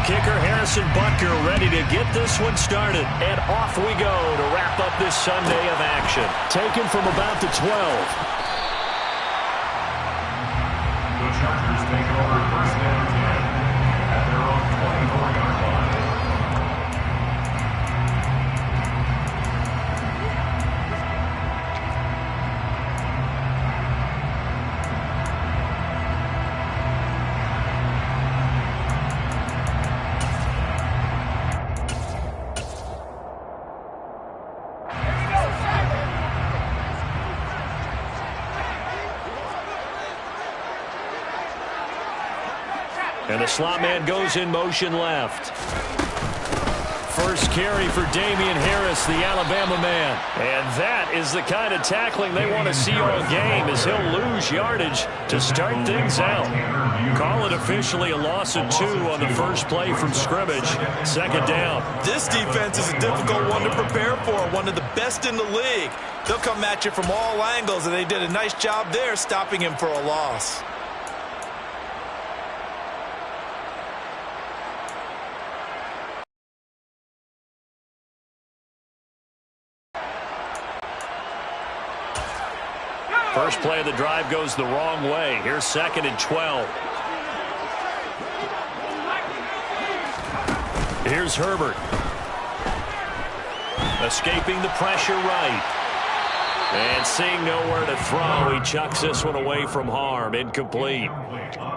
the kicker, Harrison Butker, ready to get this one started. And off we go to wrap up this Sunday of action. Taken from about the 12. The Chargers take over first down 10 at their own 24-yard line. And the slot man goes in motion left. First carry for Damian Harris, the Alabama man. And that is the kind of tackling they want to see all game, as he'll lose yardage to start things out. Call it officially a loss of 2 on the first play from scrimmage. Second down. This defense is a difficult one to prepare for, one of the best in the league. They'll come at you from all angles, and they did a nice job there stopping him for a loss. First play of the drive goes the wrong way. Here's 2nd and 12. Here's Herbert. Escaping the pressure right. And seeing nowhere to throw, he chucks this one away from harm. Incomplete.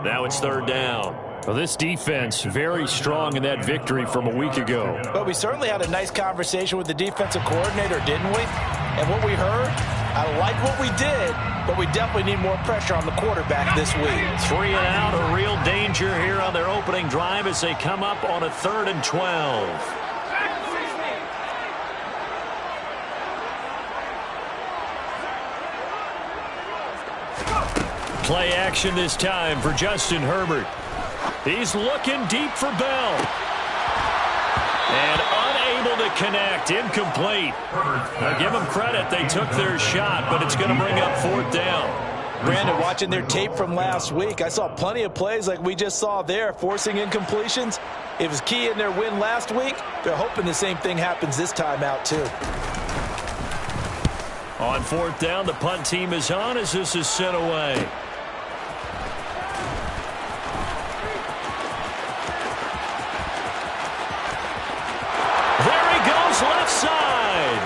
Now it's 3rd down. Well, this defense very strong in that victory from a week ago. But we certainly had a nice conversation with the defensive coordinator, didn't we? And what we heard, I like what we did, but we definitely need more pressure on the quarterback this week. 3 and out, a real danger here on their opening drive as they come up on a 3rd and 12. Play action this time for Justin Herbert. He's looking deep for Bell. And unable to connect. Incomplete. Now give them credit. They took their shot, but it's going to bring up 4th down. Brandon, watching their tape from last week, I saw plenty of plays like we just saw there, forcing incompletions. It was key in their win last week. They're hoping the same thing happens this time out, too. On 4th down, the punt team is on as this is sent away. Left side.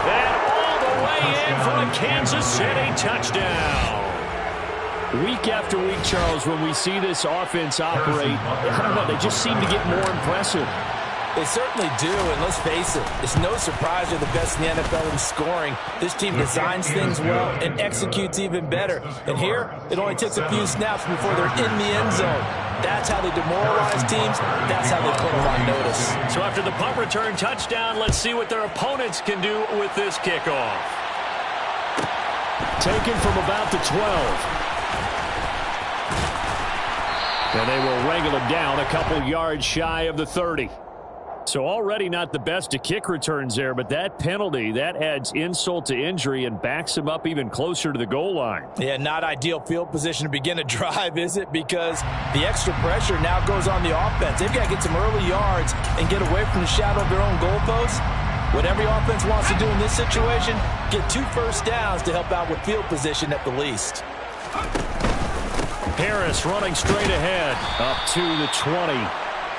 And all the way in for a Kansas City touchdown. Week after week, Charles, when we see this offense operate, I don't know, they just seem to get more impressive. They certainly do, and let's face it, it's no surprise they're the best in the NFL in scoring. This team designs things well and executes even better. And here, it only takes a few snaps before they're in the end zone. That's how they demoralize teams. That's how they put them on notice. So after the punt return touchdown, let's see what their opponents can do with this kickoff. Taken from about the 12. And they will wrangle him down a couple yards shy of the 30. So already not the best of kick returns there, but that penalty, that adds insult to injury and backs him up even closer to the goal line. Yeah, not ideal field position to begin a drive, is it? Because the extra pressure now goes on the offense. They've got to get some early yards and get away from the shadow of their own goalposts. What every offense wants to do in this situation, get 2 first downs to help out with field position at the least. Harris running straight ahead, up to the 20.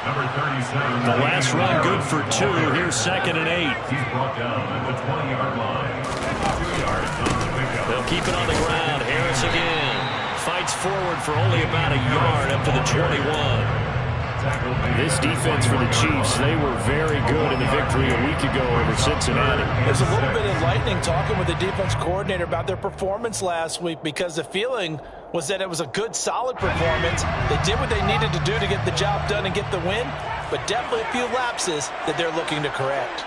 Number 37. The last run good for 2. Here's 2nd and 8. He's brought down at the 20-yard line. 2 yards on the pickup. They'll keep it on the ground. Harris again. Fights forward for only about a yard up to the 21. This defense for the Chiefs, they were very good in the victory a week ago over Cincinnati. There's a little bit enlightening talking with the defense coordinator about their performance last week, because the feeling was that it was a good, solid performance. They did what they needed to do to get the job done and get the win, but definitely a few lapses that they're looking to correct.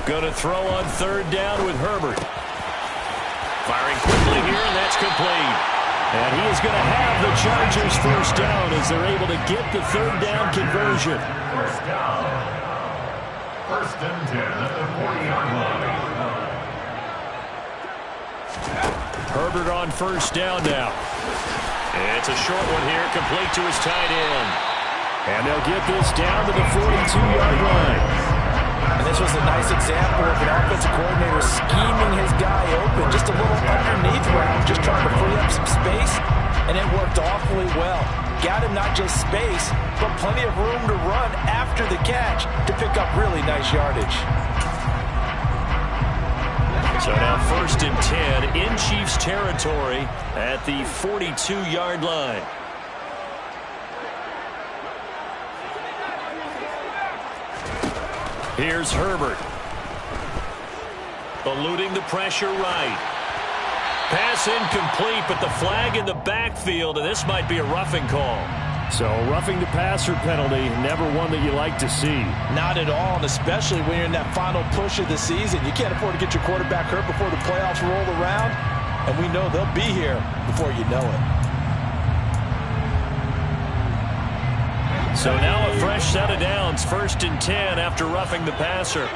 Going to throw on 3rd down with Herbert. Firing quickly here, and that's complete. And he is going to have the Chargers first down as they're able to get the 3rd down conversion. First down. 1st and 10 at the 40-yard line. Herbert on 1st down now. It's a short one here, complete to his tight end. And they'll get this down to the 42-yard line. And this was a nice example of an offensive coordinator scheming his guy open, just a little underneath route, just trying to free up some space, and it worked awfully well. Got him not just space, but plenty of room to run after the catch to pick up really nice yardage. So now 1st and 10 in Chiefs territory at the 42-yard line. Here's Herbert. Eluding the pressure right. Pass incomplete, but the flag in the backfield, and this might be a roughing call. So roughing the passer penalty, never one that you like to see. Not at all, and especially when you're in that final push of the season. You can't afford to get your quarterback hurt before the playoffs roll around, and we know they'll be here before you know it. So now a fresh set of downs, 1st and 10 after roughing the passer.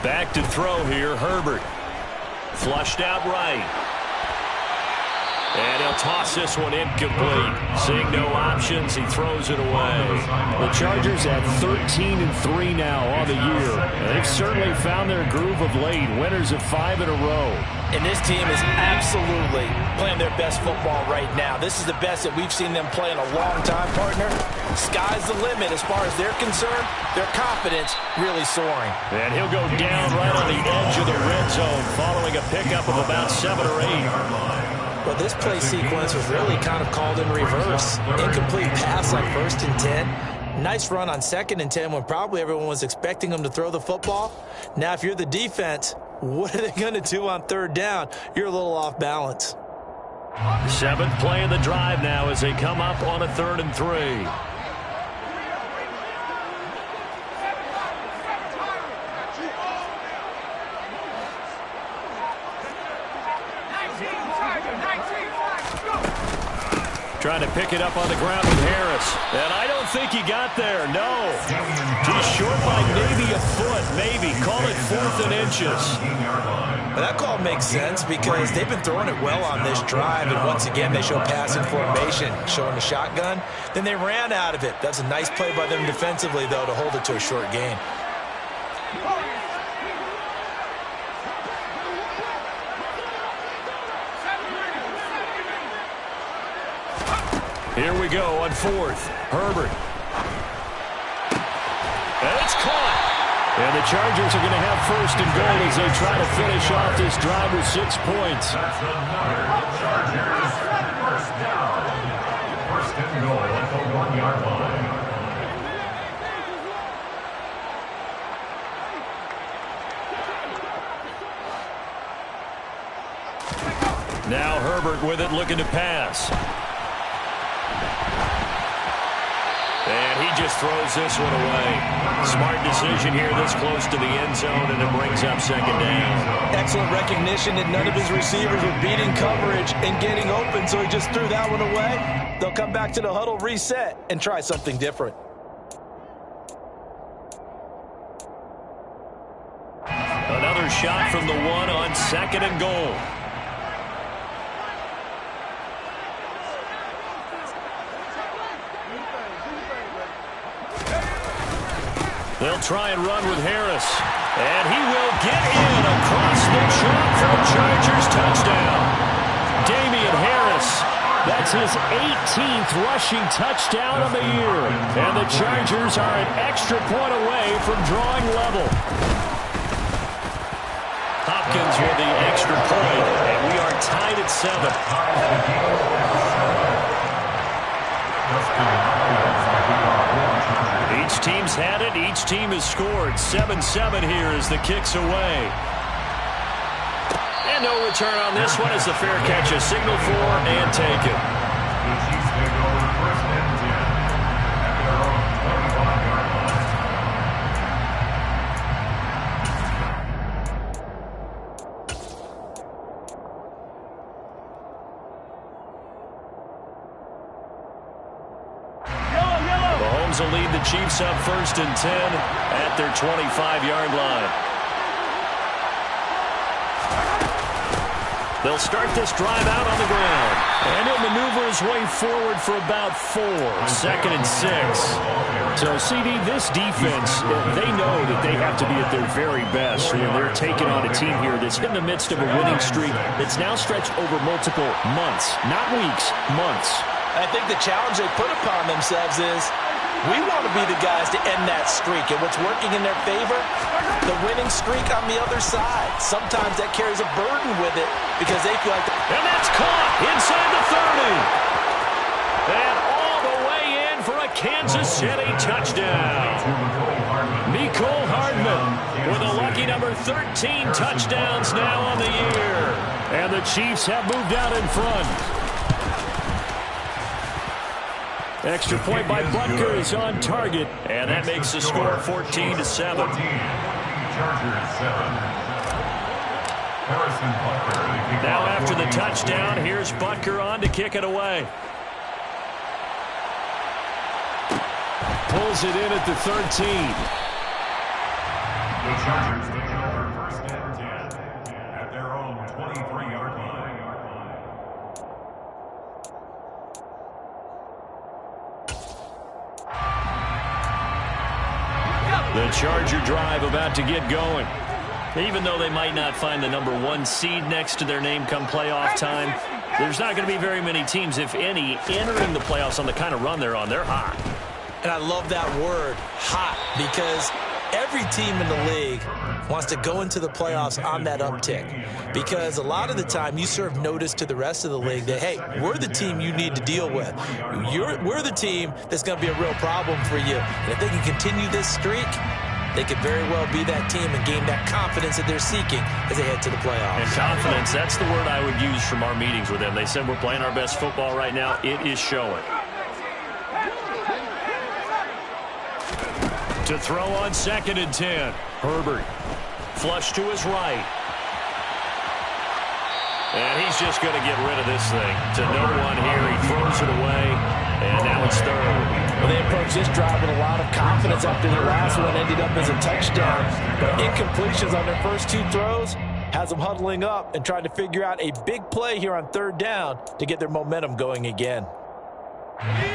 Back to throw here, Herbert. Flushed out right. And he'll toss this one incomplete. Seeing no options, he throws it away. The Chargers at 13-3 now on the year. And they've certainly found their groove of late. Winners of 5 in a row. And this team is absolutely playing their best football right now. This is the best that we've seen them play in a long time, partner. Sky's the limit as far as they're concerned. Their confidence really soaring. And he'll go down right on the edge of the red zone following a pickup of about 7 or 8. Well, this play sequence was really kind of called in reverse. Incomplete pass on 1st and 10. Nice run on 2nd and 10 when probably everyone was expecting them to throw the football. Now, if you're the defense, what are they going to do on 3rd down? You're a little off balance. 7th play of the drive now as they come up on a 3rd and 3. Trying to pick it up on the ground with Harris. And I don't think he got there. No. He's short by maybe a foot. Maybe. Call it 4th and inches. Well, that call makes sense because they've been throwing it well on this drive. And once again, they show passing formation, showing the shotgun. Then they ran out of it. That's a nice play by them defensively, though, to hold it to a short gain. Here we go on 4th. Herbert. And it's caught. And the Chargers are going to have 1st and goal as they try to finish off this drive with 6 points. That's another Chargers 1st down. 1st and goal at the 1-yard line. Now Herbert with it, looking to pass. And he just throws this one away. Smart decision here this close to the end zone, and it brings up 2nd down. Excellent recognition that none of his receivers were beating coverage and getting open, so he just threw that one away. They'll come back to the huddle, reset, and try something different. Another shot from the 1 on 2nd and goal. They'll try and run with Harris. And he will get in across the chalk for a Chargers touchdown. Damien Harris. That's his 18th rushing touchdown of the year. And the Chargers are an extra point away from drawing level. Hopkins with the extra point, and we are tied at 7. Each team's had it. Each team has scored. 7-7 here as the kick's away. And no return on this one as the fair catch is signaled for and taken. The Chiefs take over 1st and 10 at their own 25-yard line. Mahomes will lead the Chiefs up 1st and 10 at their 25-yard line. They'll start this drive out on the ground. And he'll maneuver his way forward for about 4. 2nd and 6. So, CD, this defense, they know that they have to be at their very best when they're taking on a team here that's in the midst of a winning streak that's now stretched over multiple months, not weeks, months. I think the challenge they put upon themselves is we want to be the guys to end that streak. And what's working in their favor? The winning streak on the other side. Sometimes that carries a burden with it because they feel like... And that's caught inside the 30. And all the way in for a Kansas City touchdown. Mecole Hardman with a lucky number 13 touchdowns now on the year. And the Chiefs have moved out in front. Extra point by Butker is on target, and that makes the score 14-7. Now after the touchdown, here's Butker on to kick it away. Pulls it in at the 13. The Chargers take over 1st and 10 at their own 23-yard line. The Charger drive about to get going. Even though they might not find the number 1 seed next to their name come playoff time, there's not going to be very many teams, if any, entering the playoffs on the kind of run they're on. They're hot. And I love that word, hot, because every team in the league wants to go into the playoffs on that uptick. Because a lot of the time you serve notice to the rest of the league that, hey, we're the team you need to deal with. We're the team that's going to be a real problem for you. And if they can continue this streak, they could very well be that team and gain that confidence that they're seeking as they head to the playoffs. And confidence, that's the word I would use from our meetings with them. They said we're playing our best football right now. It is showing. To throw on 2nd and 10. Herbert. Flush to his right. And he's just going to get rid of this thing. To no one here. He throws it away. And now it's 3rd. Well, they approached this drive with a lot of confidence after their last one ended up as a touchdown. But incompletions on their first 2 throws has them huddling up and trying to figure out a big play here on 3rd down to get their momentum going again.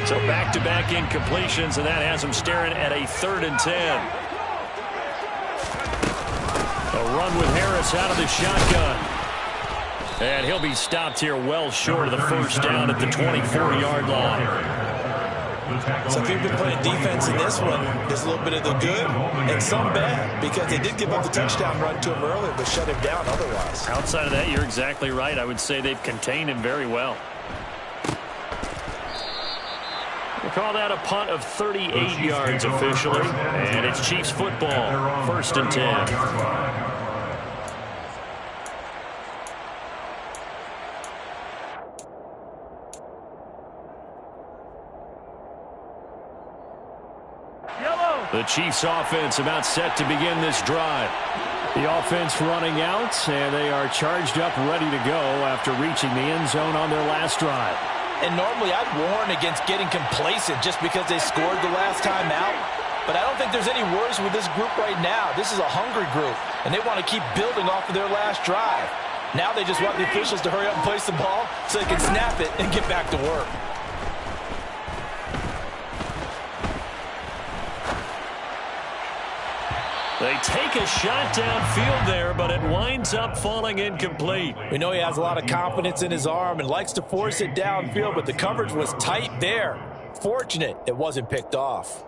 So back-to-back incompletions, and that has them staring at a 3rd and 10. A run with Harris out of the shotgun. And he'll be stopped here well short of the 1st down at the 24-yard line. So if you've been playing defense in this one, there's a little bit of the good and some bad, because they did give up the touchdown run to him earlier, but shut him down otherwise. Outside of that, you're exactly right. I would say they've contained him very well. We'll call that a punt of 38 yards officially, and it's Chiefs football, 1st and 10. The Chiefs offense about set to begin this drive. The offense running out, and they are charged up, ready to go after reaching the end zone on their last drive. And normally I'd warn against getting complacent just because they scored the last time out. But I don't think there's any worries with this group right now. This is a hungry group, and they want to keep building off of their last drive. Now they just want the officials to hurry up and place the ball so they can snap it and get back to work. They take a shot downfield there, but it winds up falling incomplete. We know he has a lot of confidence in his arm and likes to force it downfield, but the coverage was tight there. Fortunate it wasn't picked off.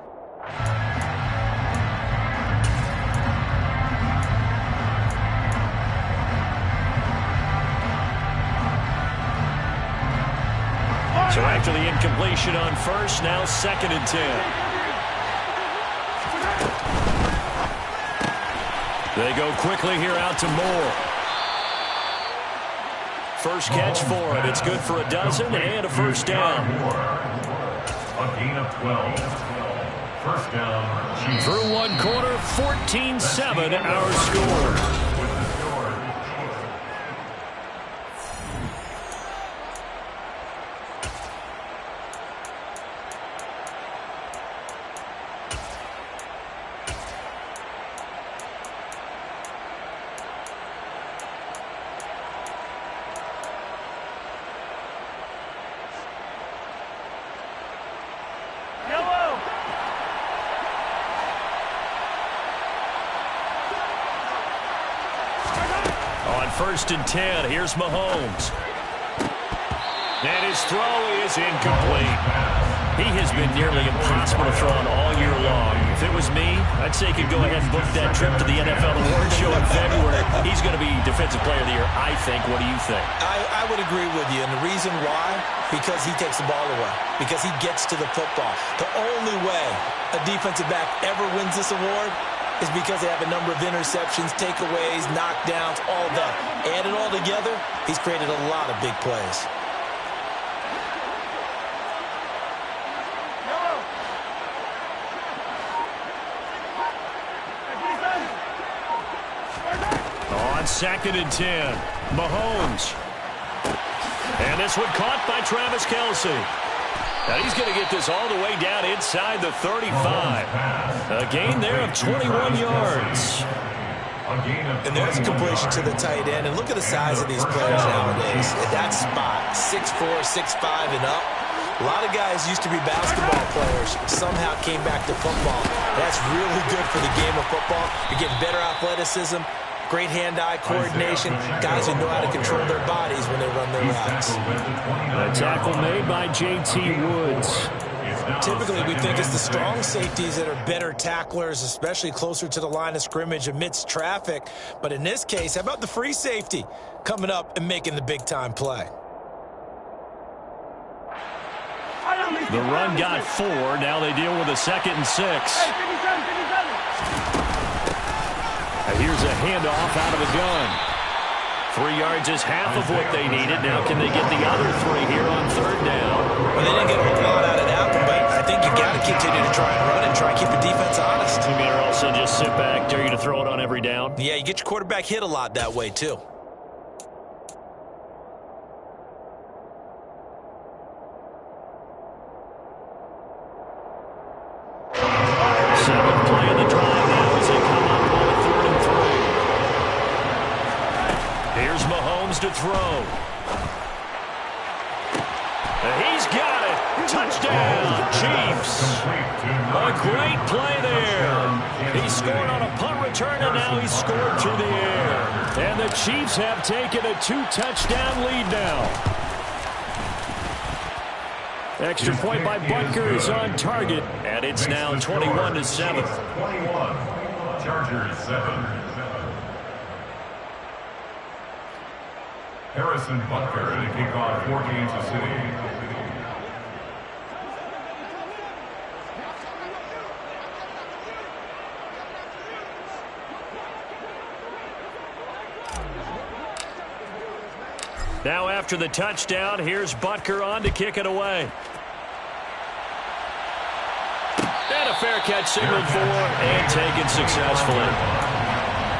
So after the incompletion on 1st, now 2nd and 10. They go quickly here out to Moore. First catch for him. It's good for a dozen and a 1st down. A gain of 12. 1st down. Chiefs. Through one quarter, 14-7 our score. 1st and 10. Here's Mahomes. And his throw is incomplete. He has been nearly impossible to throw on all year long. If it was me, I'd say he could go ahead and book that trip to the NFL Award Show in February. He's going to be Defensive Player of the Year, I think. What do you think? I would agree with you. And the reason why? Because he takes the ball away. Because he gets to the football. The only way a defensive back ever wins this award is because they have a number of interceptions, takeaways, knockdowns, all that. Add it all together, he's created a lot of big plays. On 2nd and 10, Mahomes. And this one caught by Travis Kelce. Now he's going to get this all the way down inside the 35. A gain there of 21 yards. And there's a completion to the tight end. And look at the size of these players nowadays. At that spot, 6'4", 6'5", and up. A lot of guys used to be basketball players, somehow came back to football. That's really good for the game of football. You're getting better athleticism, great hand-eye coordination, guys who know how to control their bodies when they run their routes. A tackle made by J.T. Woods. Typically, we think it's the strong safeties that are better tacklers, especially closer to the line of scrimmage amidst traffic. But in this case, how about the free safety coming up and making the big-time play? The run got 4. Now they deal with a 2nd and 6. Here's a handoff out of the gun. 3 yards is half of what they needed. Now can they get the other 3 here on 3rd down? Well, they didn't get a whole lot out of that one, but I think you got to continue to try and run and try and keep the defense honest. You better also just sit back, dare you to throw it on every down. Yeah, you get your quarterback hit a lot that way, too. To throw. He's got it. Touchdown, Chiefs. A great play there. He scored on a punt return, and now he's scored through the air. And the Chiefs have taken a 2-touchdown lead now. Extra point by Butker is on target, and it's now 21-7. 21. Chargers 7. Harrison Butker to kick off for Kansas City. Now after the touchdown, here's Butker on to kick it away. And a fair catch signaled for and taken successfully.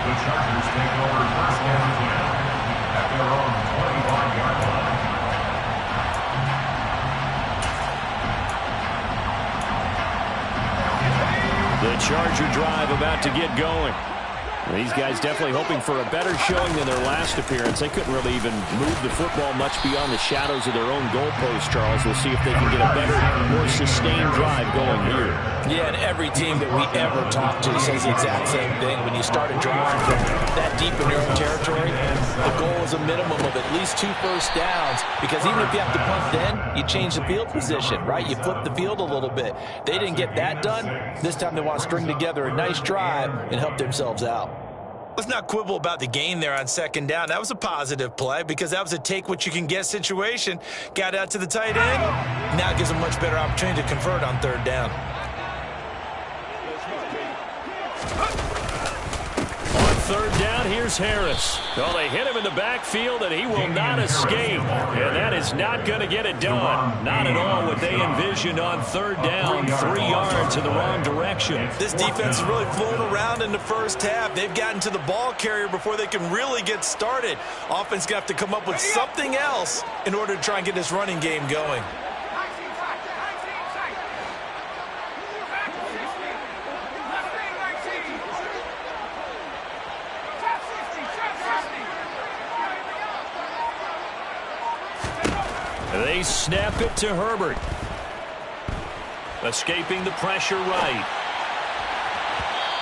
The Chargers take over 1st and 10 at their own 25-yard line. The Charger drive about to get going. These guys definitely hoping for a better showing than their last appearance. They couldn't really even move the football much beyond the shadows of their own goalpost, Charles. We'll see if they can get a better, more sustained drive going here. Yeah, and every team that we ever talk to says the exact same thing. When you start a drive from that deep in your own territory, the goal is a minimum of at least 2 first downs, because even if you have to punt then, you change the field position, right? You flip the field a little bit. They didn't get that done. This time they want to string together a nice drive and help themselves out. Let's not quibble about the gain there on 2nd down. That was a positive play because that was a take-what-you-can-get situation. Got out to the tight end. Now it gives them a much better opportunity to convert on 3rd down. On 3rd down, here's Harris. Well, they hit him in the backfield, and he will not escape. And that is not going to get it done. Not at all what they envisioned on 3rd down. 3 yards in the wrong direction. This defense has really flown around in the first half. They've gotten to the ball carrier before they can really get started. Offense going to have to come up with something else in order to try and get this running game going. They snap it to Herbert. Escaping the pressure right.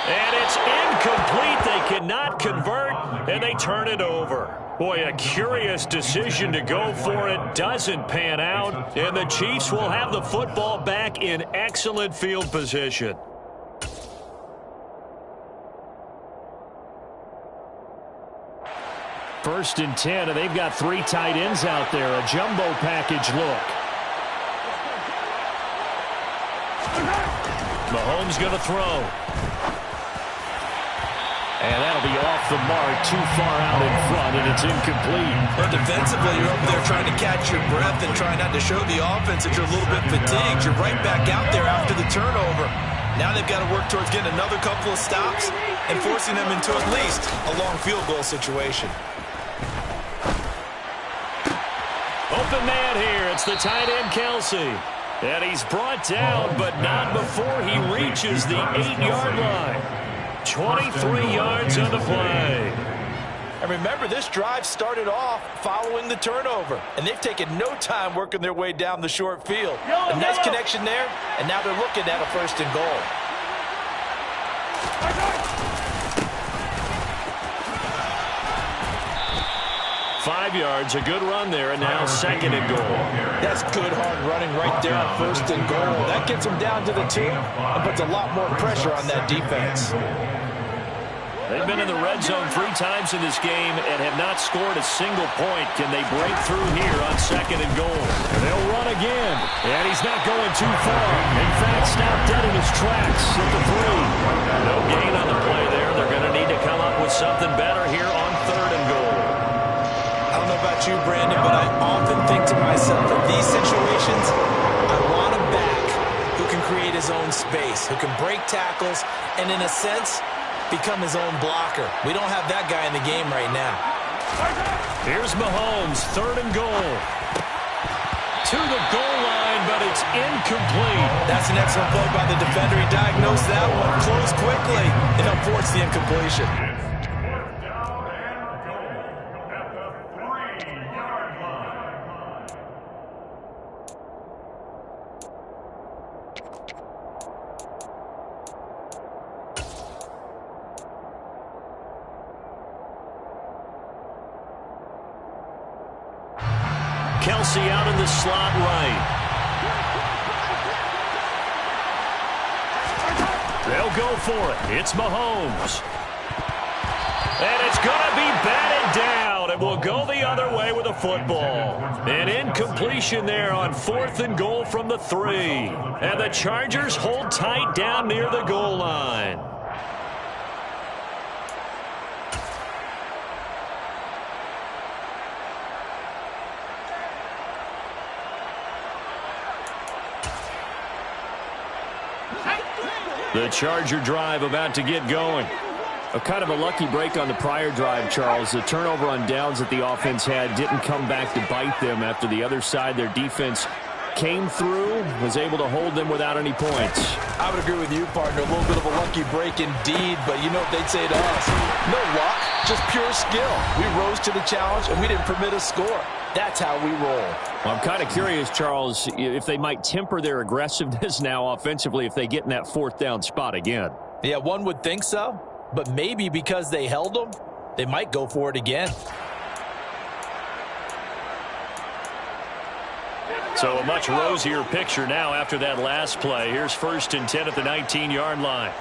And it's incomplete. They cannot convert, and they turn it over. Boy, a curious decision to go for it. Doesn't pan out, and the Chiefs will have the football back in excellent field position. First and 10, and they've got 3 tight ends out there. A jumbo package look. Mahomes going to throw. And that'll be off the mark, too far out in front, and it's incomplete. But defensively, you're up there trying to catch your breath and trying not to show the offense that you're a little bit fatigued. You're right back out there after the turnover. Now they've got to work towards getting another couple of stops and forcing them into at least a long field goal situation. Open man here. It's the tight end, Kelsey. And he's brought down, but not before he reaches the 8-yard line. 23 yards on the play. And remember, this drive started off following the turnover, and they've taken no time working their way down the short field. A nice connection there, and now they're looking at a 1st and goal. Five yards, a good run there, and now 2nd and goal. That's good hard running right there on 1st and goal. That gets them down to the 2 and puts a lot more pressure on that defense. They've been in the red zone 3 times in this game and have not scored a single point. Can they break through here on 2nd and goal? And they'll run again. And he's not going too far. In fact, stopped dead in his tracks at the 3. No gain on the play there. They're going to need to come up with something better here on 3rd and goal. I don't know about you, Brandon, but I often think to myself, in these situations, I want a back who can create his own space, who can break tackles, and in a sense, become his own blocker. We don't have that guy in the game right now. Here's Mahomes, 3rd and goal. To the goal line, but it's incomplete. That's an excellent play by the defender. He diagnosed that one, closed quickly, and unforced the incompletion. Kelsey out in the slot right. They'll go for it. It's Mahomes. And it's going to be batted down. It will go the other way with a football. An incompletion there on 4th and goal from the 3. And the Chargers hold tight down near the goal line. The Charger drive about to get going. A kind of a lucky break on the prior drive, Charles. The turnover on downs that the offense had didn't come back to bite them after the other side. Their defense came through, was able to hold them without any points. I would agree with you, partner. A little bit of a lucky break indeed, but you know what they'd say to us. No luck, just pure skill. We rose to the challenge, and we didn't permit a score. That's how we roll. Well, I'm kind of curious, Charles, if they might temper their aggressiveness now offensively if they get in that 4th down spot again. Yeah, one would think so, but maybe because they held them, they might go for it again. So a much rosier picture now after that last play. Here's 1st and 10 at the 19-yard line.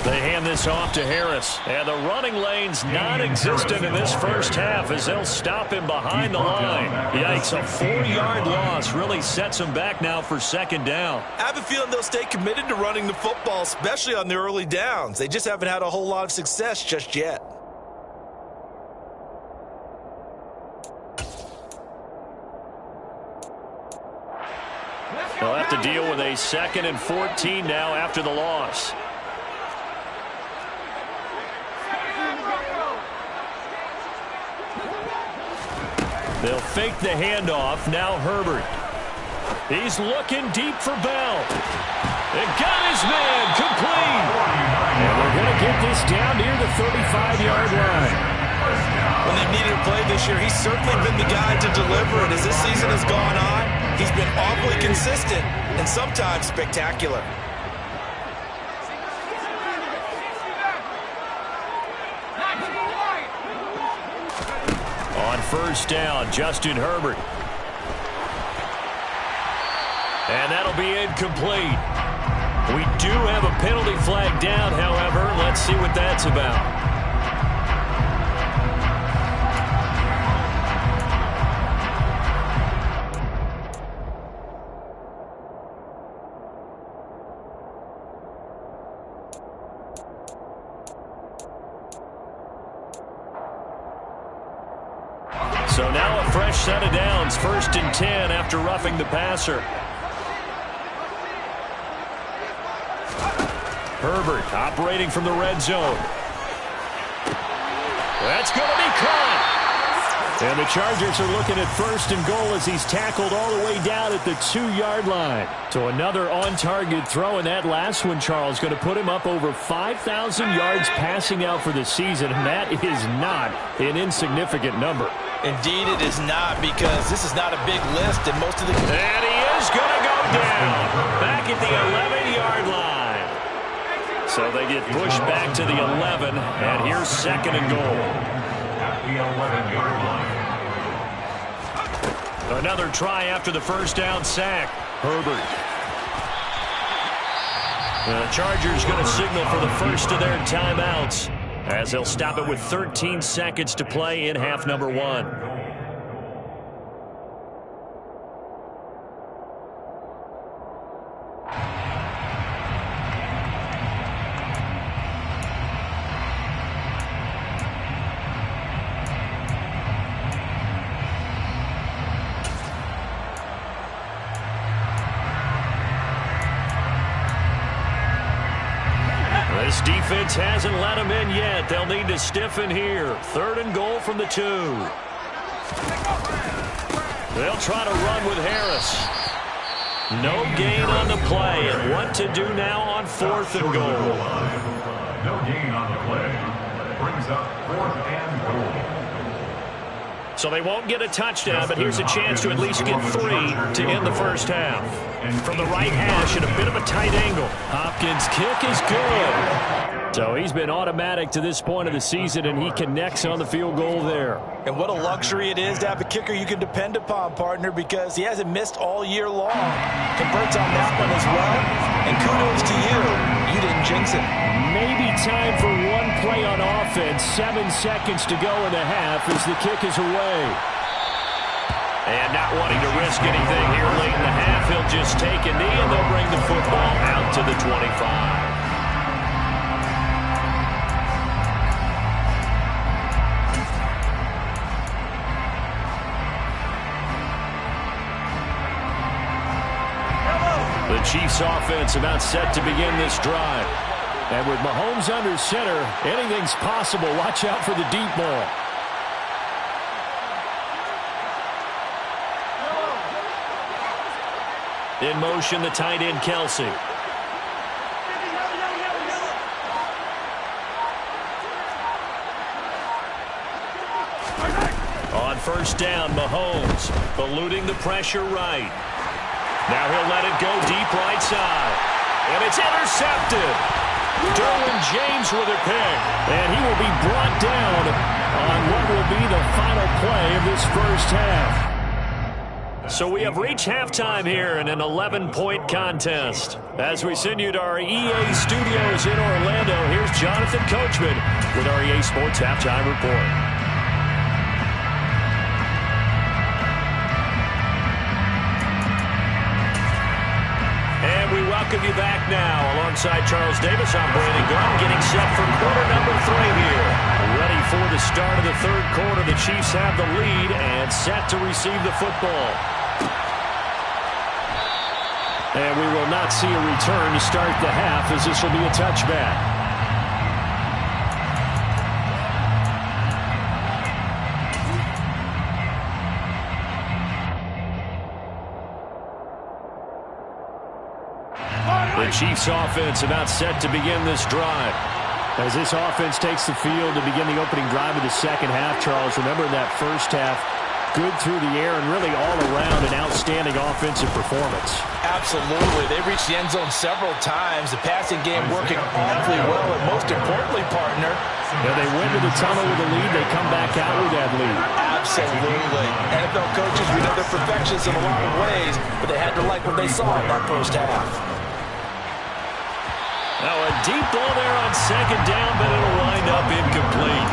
They hand this off to Harris. And the running lane's non-existent in this first half as they'll stop him behind the line. Yikes, a 4-yard loss really sets him back now for 2nd down. I have a feeling they'll stay committed to running the football, especially on the early downs. They just haven't had a whole lot of success just yet. They'll have to deal with a 2nd and 14 now after the loss. They'll fake the handoff. Now Herbert. He's looking deep for Bell. And got his man complete. And they're going to get this down near the 35-yard line. when they've needed to play this year. He's certainly been the guy to deliver, and as this season has gone on, he's been awfully consistent and sometimes spectacular. On first down, Justin Herbert. And that'll be incomplete. We do have a penalty flag down, however. Let's see what that's about. So now a fresh set of downs, 1st and 10 after roughing the passer. Herbert operating from the red zone. That's going to be caught. And the Chargers are looking at 1st and goal as he's tackled all the way down at the 2-yard line. So another on-target throw, and that last one, Charles, going to put him up over 5,000 yards passing out for the season, and that is not an insignificant number. Indeed it is not, because this is not a big list, and most of the... And he is going to go down back at the 11-yard line. So they get pushed back to the 11, and here's 2nd and goal. At the 11-yard line. Another try after the first down sack. Herbert. The Chargers going to signal for the first of their timeouts as they'll stop it with 13 seconds to play in half number 1. This defense hasn't let them in yet. They'll need to stiffen here. 3rd and goal from the 2. They'll try to run with Harris. No gain on the play, and what to do now on 4th and goal. No gain on the play. Brings up 4th and goal. So they won't get a touchdown, but here's a chance to at least get 3 to end the first half. From the right hash at a bit of a tight angle. Hopkins' kick is good. So he's been automatic to this point of the season, and he connects on the field goal there. And what a luxury it is to have a kicker you can depend upon, partner, because he hasn't missed all year long. Converts on that one as well, and kudos to you. You didn't jinx it. Maybe time for one play on offense. 7 seconds to go in the half as the kick is away. And not wanting to risk anything here late in the half, he'll just take a knee, and they'll bring the football out to the 25. The Chiefs offense about set to begin this drive. And with Mahomes under center, anything's possible. Watch out for the deep ball. In motion, the tight end, Kelsey. On first down, Mahomes eluding the pressure right. Now he'll let it go deep right side. And it's intercepted. Derwin James with a pick. And he will be brought down on what will be the final play of this first half. So we have reached halftime here in an 11-point contest. As we send you to our EA studios in Orlando, here's Jonathan Coachman with our EA Sports Halftime Report. Welcome you back now. Alongside Charles Davis, I'm Brandon Gaudin, getting set for quarter number 3 here. Ready for the start of the 3rd quarter. The Chiefs have the lead and set to receive the football. And we will not see a return to start the half, as this will be a touchback. The Chiefs offense about set to begin this drive. As this offense takes the field to begin the opening drive of the second half, Charles, remember in that first half, good through the air and really all around an outstanding offensive performance. Absolutely. They reached the end zone several times. The passing game working awfully well, and most importantly, partner, they went to the tunnel with a lead. They come back out with that lead. Absolutely. NFL coaches, we know they're perfectionists in a lot of ways, but they had to like what they saw in that first half. Now a deep ball there on second down, but it'll wind up incomplete.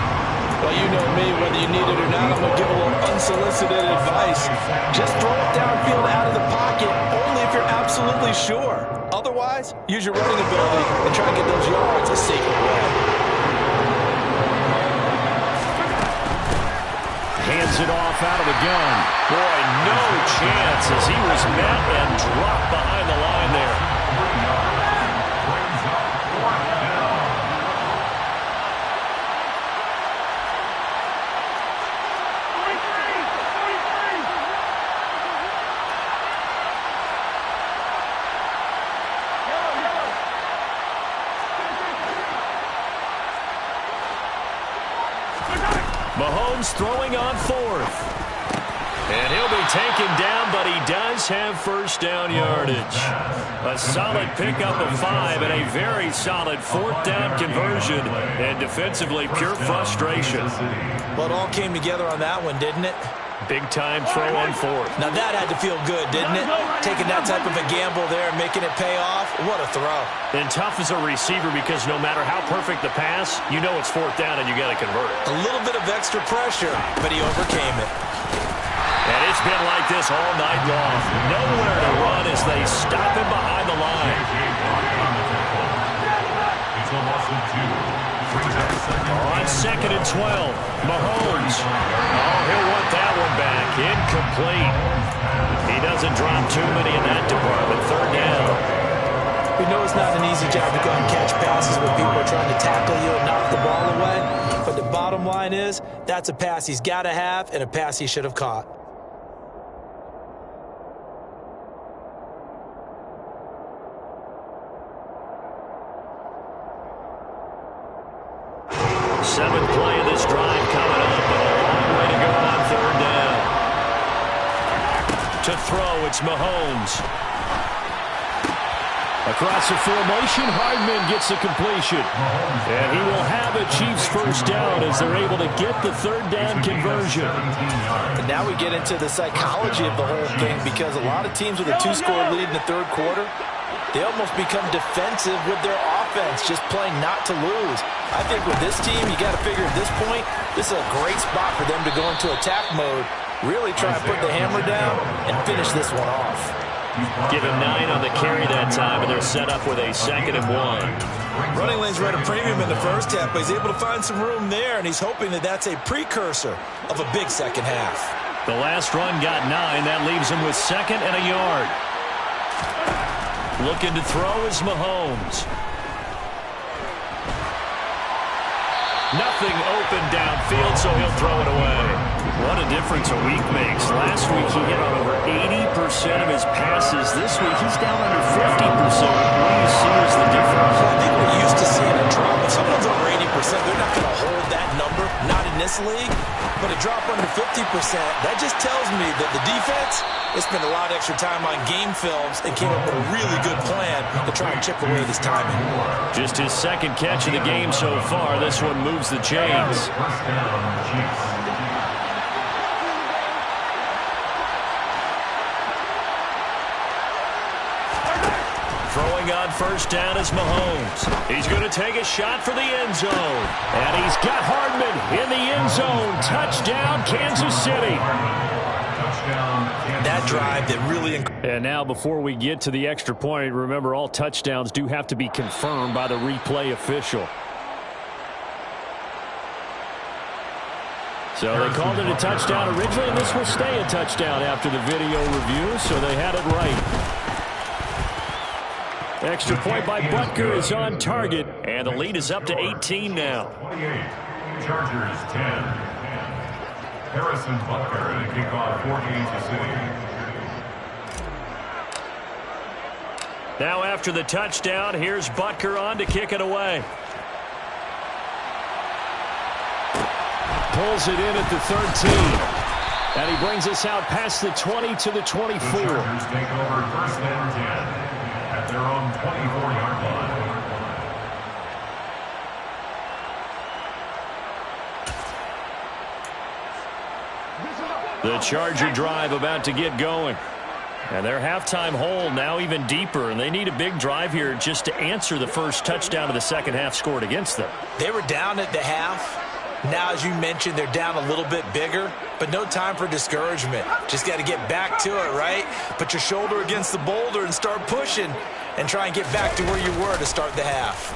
Well, you know me, whether you need it or not, I'm going to give a little unsolicited advice. Just throw it downfield out of the pocket, only if you're absolutely sure. Otherwise, use your running ability and try and get those yards a sacred way. Hands it off out of the gun. Boy, no chance as he was met and dropped behind the line there. Mahomes throwing on fourth. And he'll be taken down, but he does have first down yardage. A solid pickup of 5 and a very solid fourth down conversion. And defensively, pure frustration. Well, it all came together on that one, didn't it? Big-time throw on fourth. Now that had to feel good, didn't it? Taking that type of a gamble there and making it pay off. What a throw. And tough as a receiver because no matter how perfect the pass, you know it's fourth down and you got to convert it. A little bit of extra pressure, but he overcame it. And it's been like this all night long. Nowhere to run as they stop him behind the line. It's a loss of 2. On second and 12, Mahomes. Oh, he'll want that one back. Incomplete. He doesn't drop too many in that department. Third down. We know it's not an easy job to go and catch passes when people are trying to tackle you and knock the ball away. But the bottom line is, that's a pass he's got to have and a pass he should have caught. Seventh play of this drive coming up, but a long way to go on third down. To throw, it's Mahomes. Across the formation, Hardman gets the completion. And he will have a Chiefs first down as they're able to get the third down conversion. And now we get into the psychology of the whole thing because a lot of teams with a 2-score lead in the third quarter, they almost become defensive with their offense, just playing not to lose. I think with this team, you got to figure at this point, this is a great spot for them to go into attack mode, really try and put the hammer down and finish this one off. Give him 9 on the carry that time, and they're set up with a 2nd and 1. Running lanes were at a premium in the first half, but he's able to find some room there, and he's hoping that that's a precursor of a big second half. The last run got 9. That leaves him with 2nd and a yard. Looking to throw is Mahomes. Nothing open downfield, so he'll throw it away. What a difference a week makes. Last week he hit on over 80% of his passes. This week he's down under 50%. What do you see as the difference? Well, I think we're used to seeing a drop. If someone's over 80%, they're not going to hold that number, not in this league. But a drop under 50%, that just tells me that the defense has spent a lot of extra time on game films and came up with a really good plan to try and chip away this timing. Just his 2nd catch of the game so far. This one moves the chains. First down, Chiefs. Throwing on first down is Mahomes. He's going to take a shot for the end zone. And he's got Hardman in the end zone. Touchdown, Kansas City. That drive that really... And now before we get to the extra point, remember all touchdowns do have to be confirmed by the replay official. So they called it a touchdown originally, and this will stay a touchdown after the video review, so they had it right. Extra point by Butker is on target, and the lead is up to 18 now. 28, Chargers 10. Harrison Butker to kick off for Kansas City. Now after the touchdown, here's Butker on to kick it away. pulls it in at the 13. And he brings us out past the 20 to the 24. The Chargers take over 1st and 10 at their own 24-yard line. The Charger drive about to get going. And their halftime hole now even deeper, and they need a big drive here just to answer the first touchdown of the second half scored against them. They were down at the half. Now, as you mentioned, they're down a little bit bigger, but no time for discouragement. Just got to get back to it, right? Put your shoulder against the boulder and start pushing and try and get back to where you were to start the half.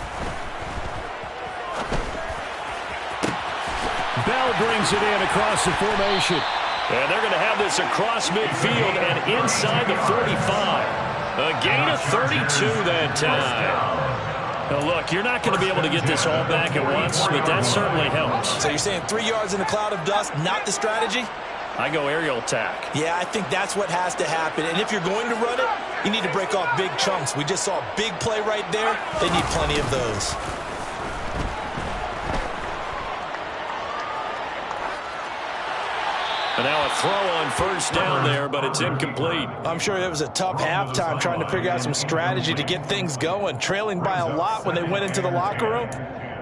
Bell brings it in across the formation. And they're going to have this across midfield and inside the 45. A gain of 32 that time. Now, look, you're not going to be able to get this all back at once, but that certainly helps. So you're saying 3 yards in a cloud of dust, not the strategy? I go aerial attack. Yeah, I think that's what has to happen. And if you're going to run it, you need to break off big chunks. We just saw a big play right there. They need plenty of those. And now a throw on first down there, but it's incomplete. I'm sure it was a tough halftime trying to figure out some strategy to get things going. Trailing by a lot when they went into the locker room.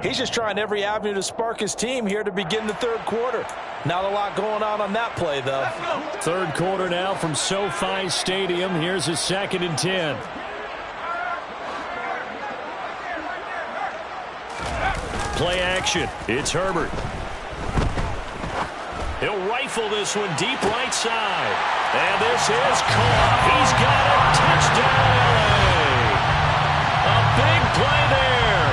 He's just trying every avenue to spark his team here to begin the third quarter. Not a lot going on that play, though. Third quarter now from SoFi Stadium. Here's a 2nd and 10. Play action. It's Herbert. He'll rifle this one deep right side. And this is caught. He's got a touchdown, LA. A big play there.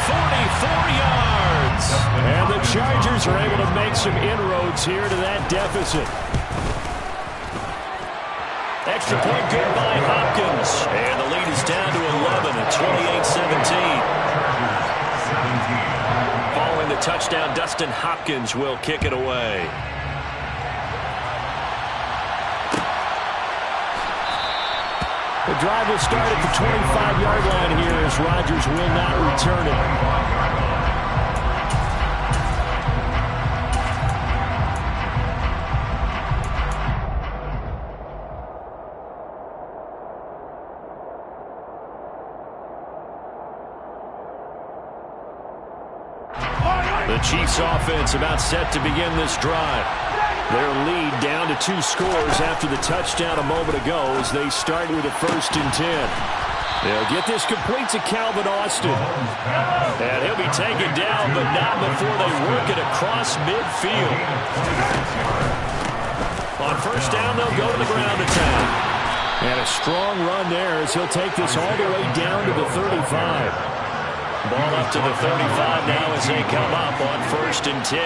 44 yards. And the Chargers are able to make some inroads here to that deficit. Extra point good by Hopkins. And the lead is down to 11 at 28-17. Following the touchdown, Dustin Hopkins will kick it away. The drive will start at the 25-yard line here as Rodgers will not return it. The Chiefs offense about set to begin this drive. Their lead down to 2 scores after the touchdown a moment ago as they start with a 1st and 10. They'll get this complete to Calvin Austin. And he'll be taken down, but not before they work it across midfield. On first down, they'll go to the ground attack. And a strong run there as he'll take this all the way down to the 35. Ball up to the 35 now as they come up on 1st and 10.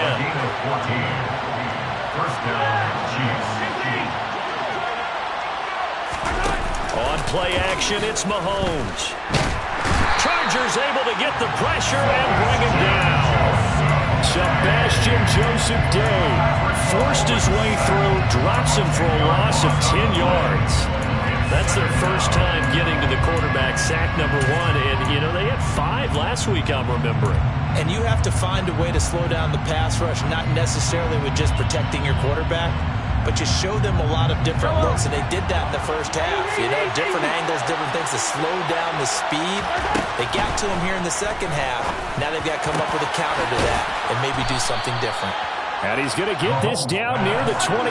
First down, Chiefs. On play action, it's Mahomes. Chargers able to get the pressure and bring him down. Sebastian Joseph Day forced his way through, drops him for a loss of 10 yards. That's their first time getting to the quarterback, sack number 1. And, you know, they had 5 last week, I'm remembering. And you have to find a way to slow down the pass rush, not necessarily with just protecting your quarterback, but just show them a lot of different looks. And they did that in the first half. You know, different angles, different things to slow down the speed. They got to him here in the second half. Now they've got to come up with a counter to that and maybe do something different. And he's going to get this down near the 25.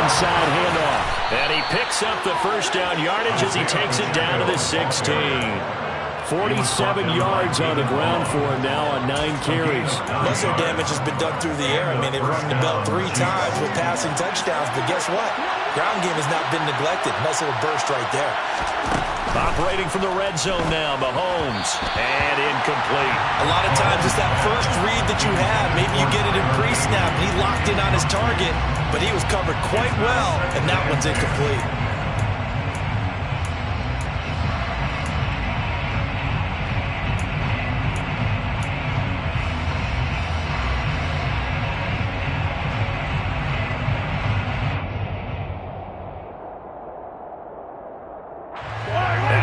Inside handoff. And he picks up the first down yardage as he takes it down to the 16. 47 yards on the ground for him now on 9 carries. Most of their damage has been done through the air. I mean, they've run the bell 3 times with passing touchdowns, but guess what? Ground game has not been neglected. Nice little burst right there. Operating from the red zone now, Mahomes. And incomplete. A lot of times it's that first read that you have. Maybe you get it in pre-snap, and he locked in on his target, but he was covered quite well, and that one's incomplete.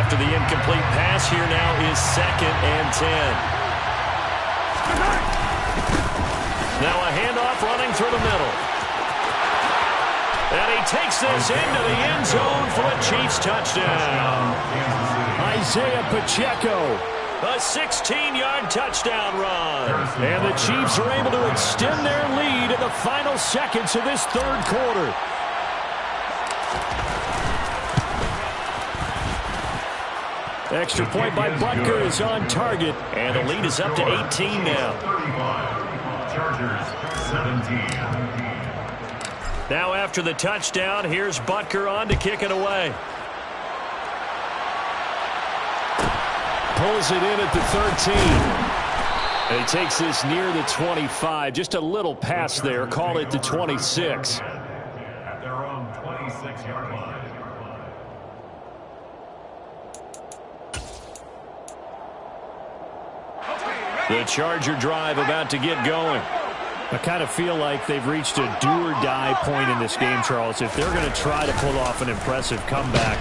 after the incomplete pass. Here now is 2nd and 10. Now a handoff running through the middle. And he takes this into the end zone for a Chiefs touchdown. Isaiah Pacheco. A 16-yard touchdown run. And the Chiefs are able to extend their lead in the final seconds of this third quarter. Extra point by Butker is on target. And the lead is up to 18 now. 35. Chargers 17. Now after the touchdown, here's Butker on to kick it away. Pulls it in at the 13. And he takes this near the 25. Just a little pass there. Call it the 26. At their own 26-yard line. The Charger drive about to get going. I kind of feel like they've reached a do-or-die point in this game, Charles. If they're going to try to pull off an impressive comeback,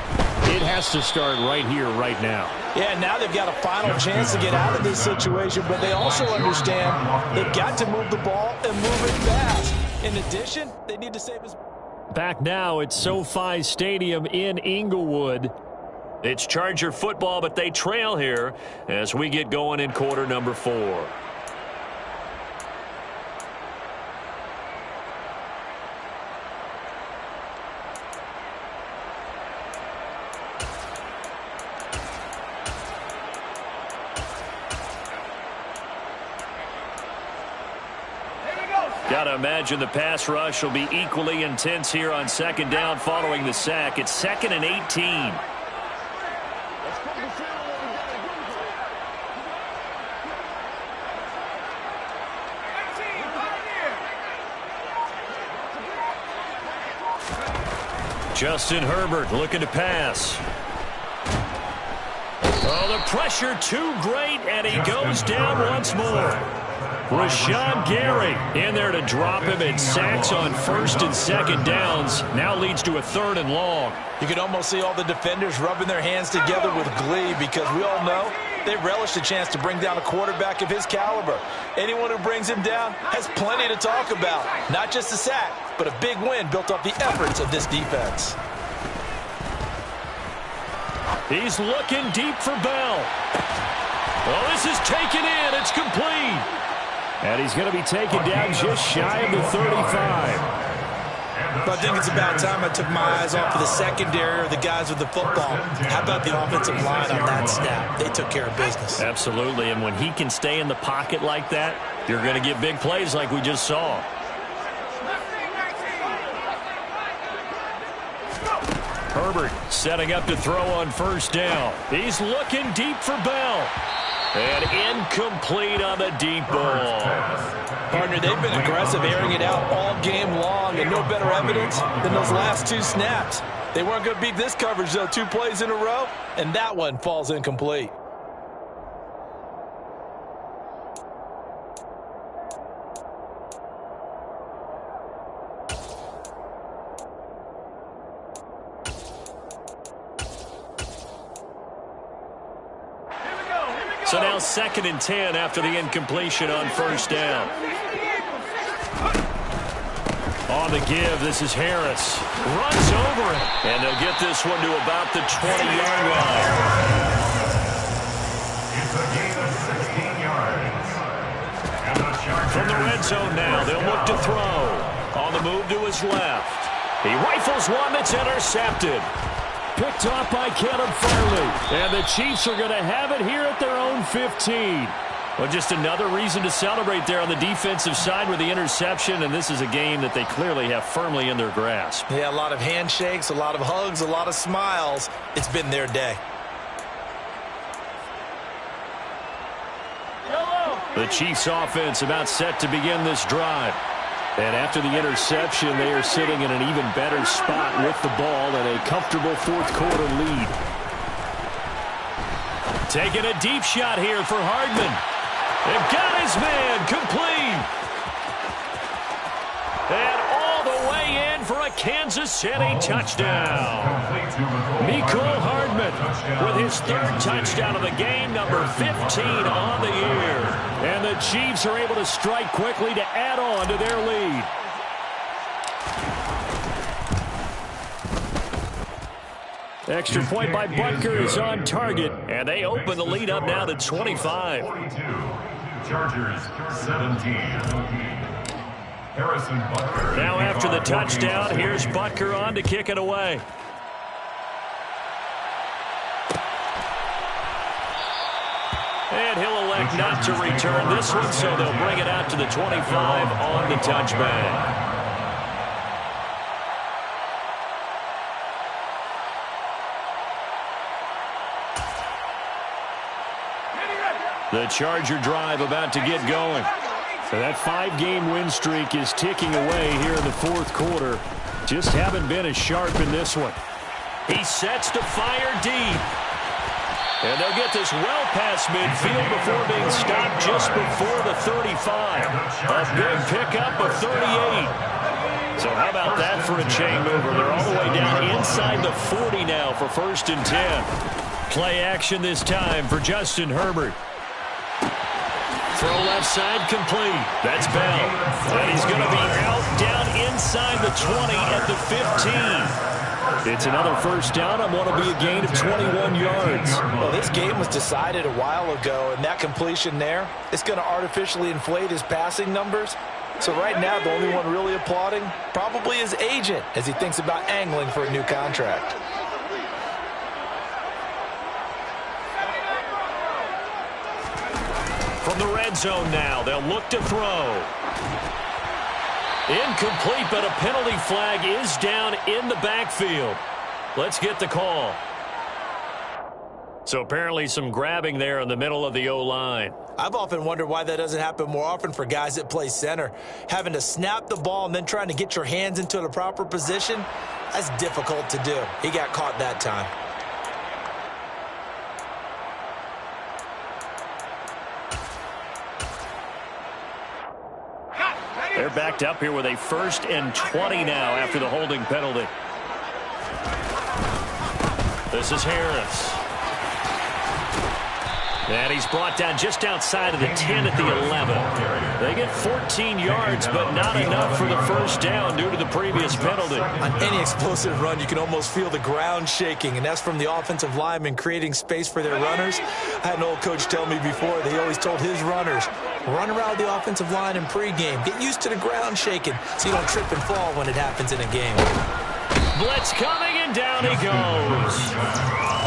it has to start right here, right now. Yeah, now they've got a final chance to get out of this situation, but they also understand they've got to move the ball and move it fast. In addition, they need to save his... Back now at SoFi Stadium in Inglewood. It's Charger football, but they trail here as we get going in quarter number 4. Got to imagine the pass rush will be equally intense here on 2nd down following the sack. It's 2nd and 18. Justin Herbert looking to pass. Oh, the pressure too great, and he goes down once more. Rashawn Gary in there to drop him, and sacks on 1st and 2nd downs. Now leads to a 3rd and long. You can almost see all the defenders rubbing their hands together with glee because we all know they relish the chance to bring down a quarterback of his caliber. Anyone who brings him down has plenty to talk about. Not just a sack, but a big win built off the efforts of this defense. He's looking deep for Bell. Oh, this is taken in. It's complete. And he's going to be taken down just shy of the 35. But I think it's about time I took my eyes off of the secondary or the guys with the football. How about the offensive line on that snap? They took care of business. Absolutely, and when he can stay in the pocket like that, you're going to get big plays like we just saw. Herbert setting up to throw on 1st down. He's looking deep for Bell. And incomplete on the deep ball. Partner, they've been aggressive, airing it out all game long, and no better evidence than those last 2 snaps. They weren't going to beat this coverage, though, 2 plays in a row, and that one falls incomplete. So now 2nd and 10 after the incompletion on 1st down. On the give, this is Harris. Runs over it. And they'll get this one to about the 20-yard line. It's a gain of 16 yards. And the Chargers From the red zone now, they'll look to throw. On the move to his left. He rifles one that's intercepted. Picked off by Caleb Farley. And the Chiefs are going to have it here at their own 15. Well, just another reason to celebrate there on the defensive side with the interception, and this is a game that they clearly have firmly in their grasp. Yeah, a lot of handshakes, a lot of hugs, a lot of smiles. It's been their day. The Chiefs offense about set to begin this drive. And after the interception, they are sitting in an even better spot with the ball and a comfortable 4th quarter lead. Taking a deep shot here for Hardman. They've got his man complete. And all the way in for a a Kansas City touchdown. Mecole Hardman with his third touchdown of the game, number 15 on the year. And the Chiefs are able to strike quickly to add on to their lead. Extra point by Butker is on target, and they open the lead up now to 25. 42, Chargers 17. Harrison Butker. Now after the touchdown, here's Butker on to kick it away. And he'll elect not to return this one, so they'll bring it out to the 25 on the touchback. The Charger drive about to get going. So that 5-game win streak is ticking away here in the fourth quarter. Just haven't been as sharp in this one. He sets to fire deep. And they'll get this well past midfield before being stopped just before the 35. A big pickup of 38. So how about that for a chain mover? They're all the way down inside the 40 now for 1st and 10. Play action this time for Justin Herbert. Throw left side complete. That's Bell. And he's going to be out down inside the 20 at the 15. It's another first down on what will be a gain of 21 yards. Well, this game was decided a while ago, and that completion there, it's going to artificially inflate his passing numbers. So right now, the only one really applauding probably his agent as he thinks about angling for a new contract. From the red zone now, they'll look to throw. Incomplete, but a penalty flag is down in the backfield. Let's get the call. So apparently some grabbing there in the middle of the O-line. I've often wondered why that doesn't happen more often for guys that play center. Having to snap the ball and then trying to get your hands into the proper position, that's difficult to do. He got caught that time. They're backed up here with a 1st and 20 now after the holding penalty. This is Harris. And he's brought down just outside of the 10 at the 11. They get 14 yards, but not enough for the first down due to the previous penalty. On any explosive run, you can almost feel the ground shaking, and that's from the offensive linemen creating space for their runners. I had an old coach tell me before, they always told his runners, run around the offensive line in pregame. Get used to the ground shaking so you don't trip and fall when it happens in a game. Blitz coming, and down he goes.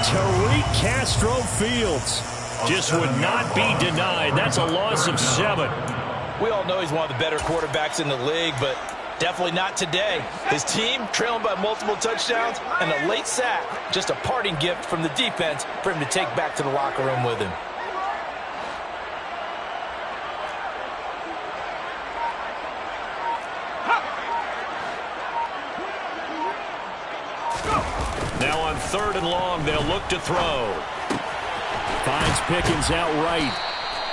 Tariq Castro-Fields just would not be denied. That's a loss of 7. We all know he's one of the better quarterbacks in the league, but definitely not today. His team trailing by multiple touchdowns and a late sack. Just a parting gift from the defense for him to take back to the locker room with him. Now on 3rd and long, they'll look to throw. Finds Pickens outright.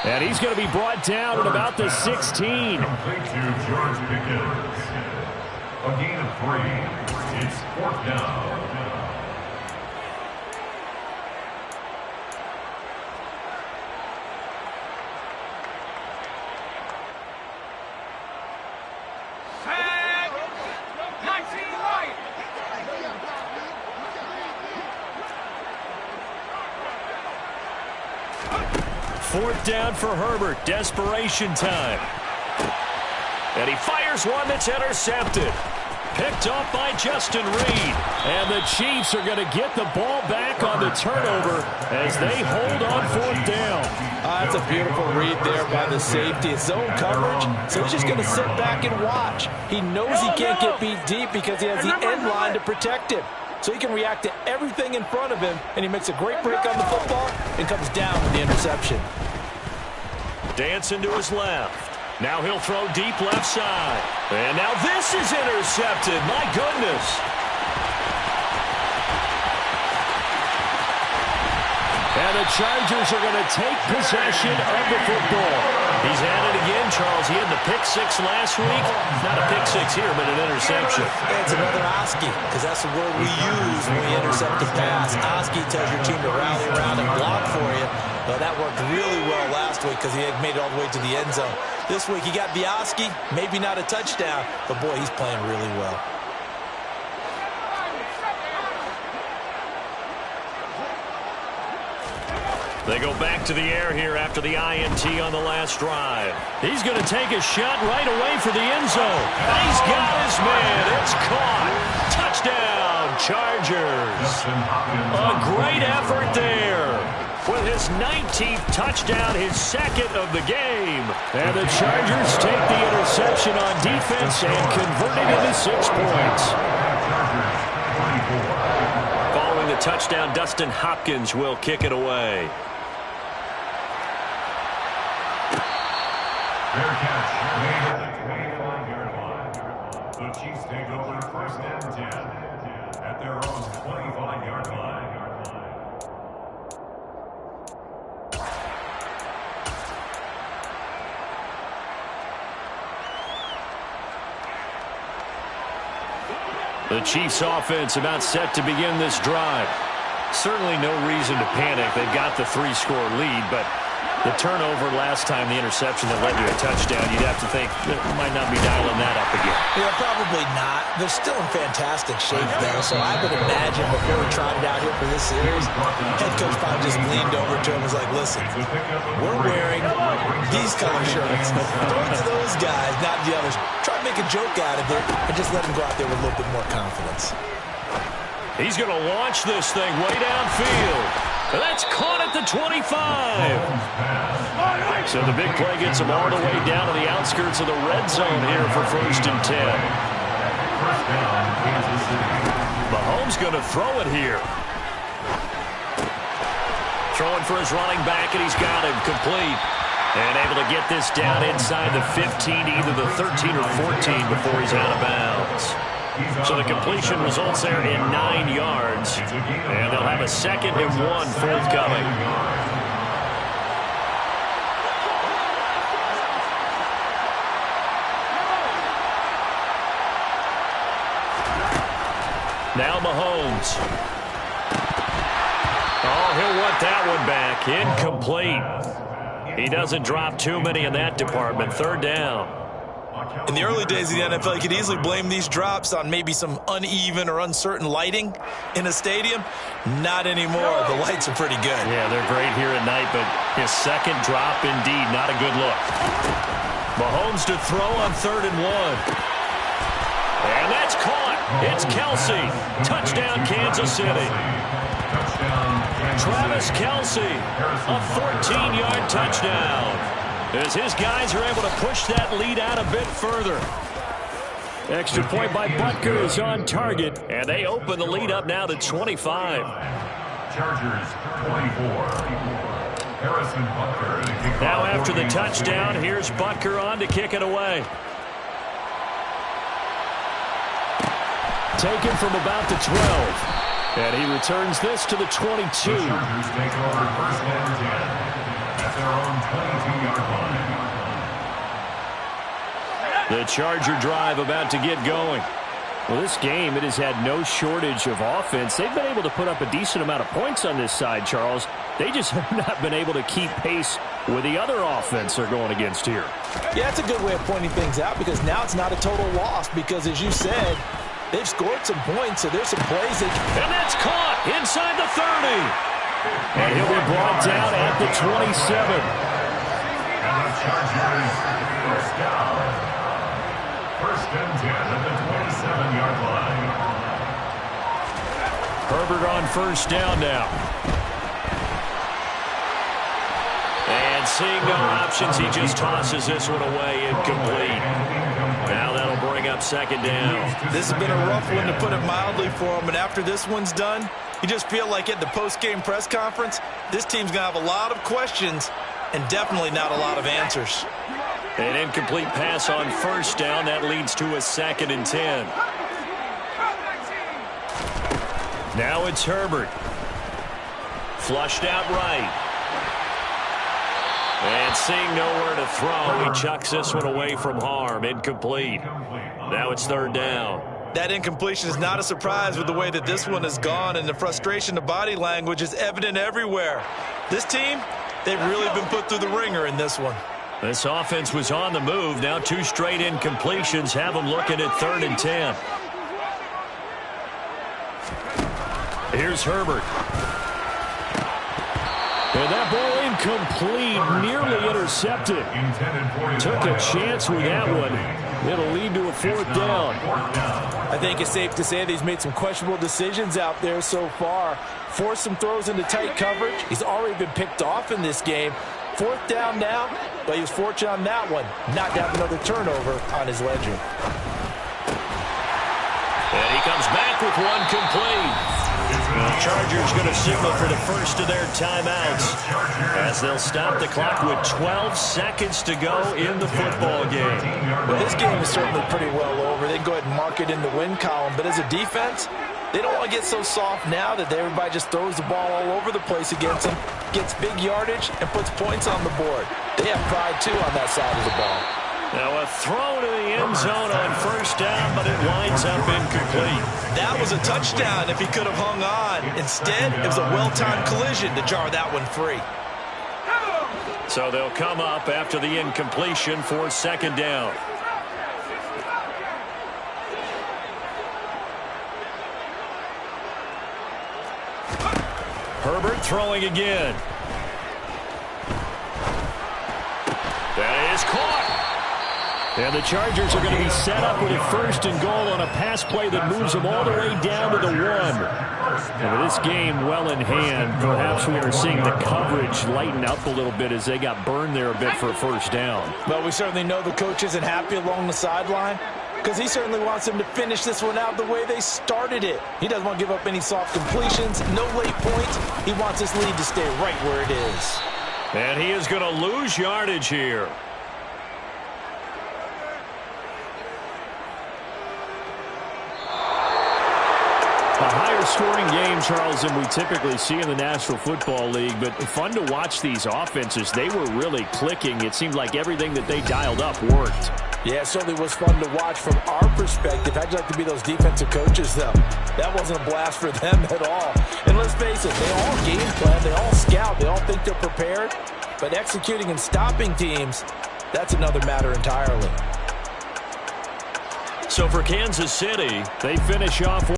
And he's going to be brought down at about the 16. Complete to George Pickens. A gain of 3. It's 4th down. Fourth down for Herbert. Desperation time. And he fires one that's intercepted. Picked off by Justin Reed. And the Chiefs are going to get the ball back on the turnover as they hold on 4th down. That's a beautiful read there by the safety. It's zone coverage, so he's just going to sit back and watch. He knows he can't get beat deep because he has the end line to protect him. So he can react to everything in front of him, and he makes a great break on the football and comes down with the interception. Dancing to his left. Now he'll throw deep left side. And now this is intercepted. My goodness. And the Chargers are going to take possession of the football. He's at it again, Charles. He had the pick six last week. Not a pick six here, but an interception. Yeah, it's another Oski, because that's the word we use when we intercept a pass. Oski tells your team to rally around and block for you. Well, that worked really well last week because he had made it all the way to the end zone. This week he got the Oski, maybe not a touchdown, but boy, he's playing really well. They go back to the air here after the INT on the last drive. He's going to take a shot right away for the end zone. He's got his man. It's caught. Touchdown, Chargers. A great effort there. With his 19th touchdown, his second of the game. And the Chargers take the interception on defense and convert it into 6 points. Following the touchdown, Dustin Hopkins will kick it away. Fair catch made at the 25-yard line. The Chiefs take over first and 10 at their own 25-yard line. The Chiefs offense about set to begin this drive. Certainly no reason to panic. They've got the 3-score lead, but the turnover last time, the interception that led to a touchdown, you'd have to think they might not be dialing that up again. Yeah, probably not. They're still in fantastic shape, though, so I would imagine before we trotted out here for this series, head coach probably just leaned over to him and was like, listen, we're wearing these color shirts. Throw it to those guys, not the others. Try to make a joke out of it and just let them go out there with a little bit more confidence. He's going to launch this thing way downfield. That's caught at the 25. So the big play gets him all the way down to the outskirts of the red zone here for first and 10. Mahomes going to throw it here. Throwing for his running back, and he's got him complete. And able to get this down inside the 15, either the 13 or 14 before he's out of bounds. So the completion results there in 9 yards. And they'll have a 2nd and 1 forthcoming. Now Mahomes. Oh, he'll want that one back. Incomplete. He doesn't drop too many in that department. 3rd down. In the early days of the NFL, you could easily blame these drops on maybe some uneven or uncertain lighting in a stadium. Not anymore. The lights are pretty good. Yeah, they're great here at night, but his 2nd drop, indeed, not a good look. Mahomes to throw on 3rd and 1. And that's caught. It's Kelce. Touchdown, Kansas City. Travis Kelce, a 14-yard touchdown. As his guys are able to push that lead out a bit further. Extra point by Butker is on target, and they open the lead up now to 25. Chargers 24. Harrison Butker. Now after the touchdown, here's Butker on to kick it away. Taken from about the 12. And he returns this to the 22. The Chargers take over first and 10 at their own 22-yard line. The Charger drive about to get going. Well, this game, it has had no shortage of offense. They've been able to put up a decent amount of points on this side, Charles. They just have not been able to keep pace with the other offense they're going against here. Yeah, that's a good way of pointing things out because now it's not a total loss because, as you said, they've scored some points, so there's some plays. And that's caught inside the 30. And he'll be brought down at the 27. And the Chargers first down. First and 10 at the 27-yard line. Herbert on first down now. And seeing no options, he just tosses this one away, incomplete. Now that'll bring up 2nd down. This has been a rough one, to put it mildly, for him. And after this one's done, you just feel like at the post-game press conference, this team's going to have a lot of questions and definitely not a lot of answers. An incomplete pass on first down. That leads to a 2nd and 10. Now it's Herbert. Flushed out right. And seeing nowhere to throw, he chucks this one away from harm. Incomplete. Now it's third down. That incompletion is not a surprise with the way that this one has gone, and the frustration, the body language is evident everywhere. This team, they've really been put through the ringer in this one. This offense was on the move. Now 2 straight incompletions have them looking at 3rd and 10. Here's Herbert. And that ball incomplete, nearly intercepted. Took a chance with that one. It'll lead to a 4th down. I think it's safe to say that he's made some questionable decisions out there so far. Forced some throws into tight coverage. He's already been picked off in this game. 4th down now, but he was fortunate on that one not to have another turnover on his ledger. And he comes back with one complete. The Chargers going to signal for the first of their timeouts as they'll stop the clock with 12 seconds to go in the football game. Well, this game is certainly pretty well over. They can go ahead and mark it in the win column, but as a defense, they don't want to get so soft now that everybody just throws the ball all over the place against them, gets big yardage, and puts points on the board. They have pride, too, on that side of the ball. Now a throw to the end zone on 1st down, but it winds up incomplete. That was a touchdown if he could have hung on. Instead, it was a well-timed collision to jar that one free. So they'll come up after the incompletion for 2nd down. Herbert throwing again. That is caught. And the Chargers are going to be set up with a 1st and goal on a pass play that moves them all the way down to the 1. And with this game well in hand, perhaps we are seeing the coverage lighten up a little bit as they got burned there a bit for a 1st down. Well, we certainly know the coach isn't happy along the sideline because he certainly wants them to finish this one out the way they started it. He doesn't want to give up any soft completions, no late points. He wants this lead to stay right where it is. And he is going to lose yardage here. A higher scoring game, Charles, than we typically see in the National Football League, but fun to watch these offenses. They were really clicking. It seemed like everything that they dialed up worked. Yeah, it certainly was fun to watch from our perspective. How'd you like to be those defensive coaches, though? That wasn't a blast for them at all. And let's face it, they all game plan, they all scout, they all think they're prepared. But executing and stopping teams, that's another matter entirely. So for Kansas City, they finish off